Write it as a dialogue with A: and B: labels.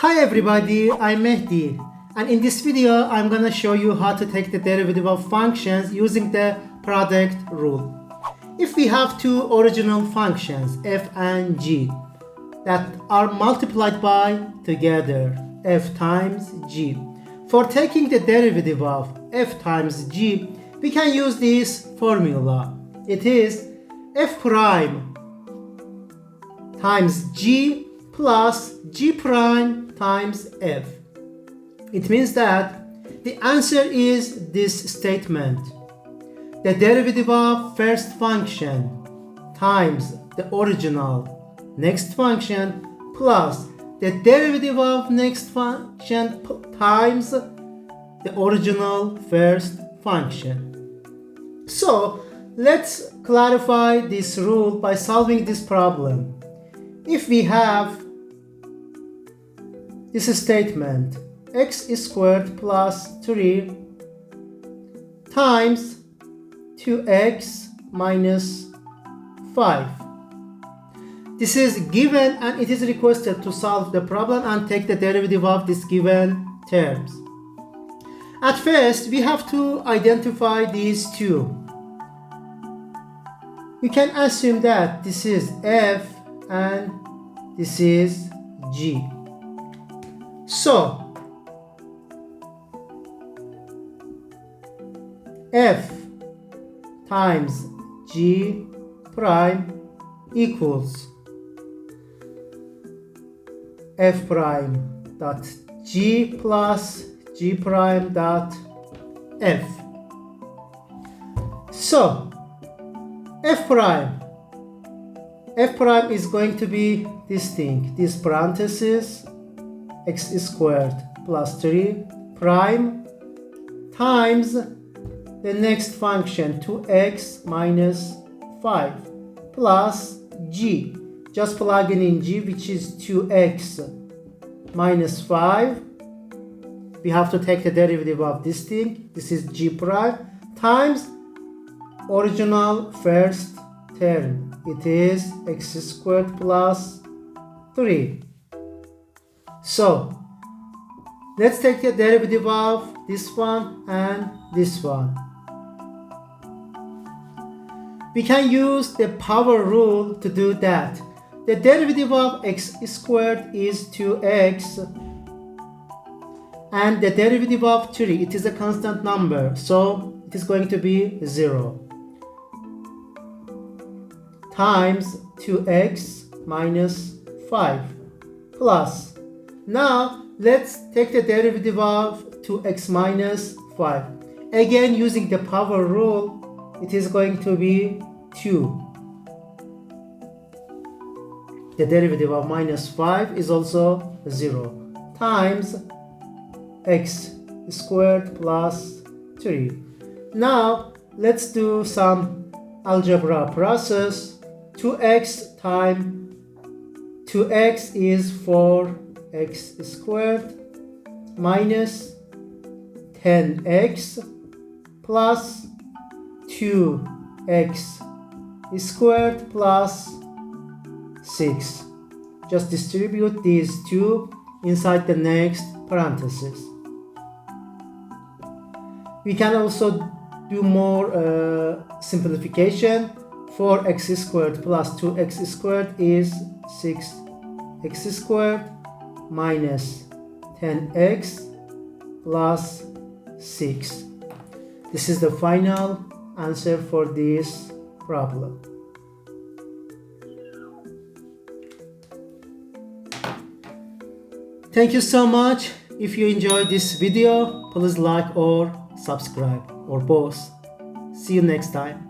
A: Hi everybody, I'm Mehdi, and in this video I'm gonna show you how to take the derivative of functions using the product rule. If we have two original functions f and g that are multiplied by together f times g, for taking the derivative of f times g we can use this formula. It is f prime times g plus g prime times f. It means that the answer is this statement. The derivative of first function times the original next function plus the derivative of next function times the original first function. So let's clarify this rule by solving this problem. If we have this statement, x squared plus 3 times 2x minus 5. This is given and it is requested to solve the problem and take the derivative of this given terms. At first, we have to identify these two. We can assume that this is f and this is g. So f times g prime equals f prime dot g plus g prime dot f. So f prime is going to be this thing, this parenthesis x squared plus 3 prime times the next function 2x minus 5 plus g. Just plugging in g, which is 2x minus 5. We have to take the derivative of this thing. This is g prime times original first term. It is x squared plus 3. So let's take the derivative of this one and this one. We can use the power rule to do that. The derivative of x squared is 2x and the derivative of 3, it is a constant number, so it is going to be 0 times 2x minus 5 plus. Now let's take the derivative of 2x minus 5. Again, using the power rule, it is going to be 2. The derivative of minus 5 is also 0 times x squared plus 3. Now let's do some algebra process. 2x times 2x is 4x squared minus 10x plus 2x squared plus 6. Just distribute these two inside the next parenthesis. We can also do more simplification. 4x squared plus 2x squared is 6x squared minus 10x plus 6. This is the final answer for this problem. Thank you so much. If you enjoyed this video, please like or subscribe or both. See you next time.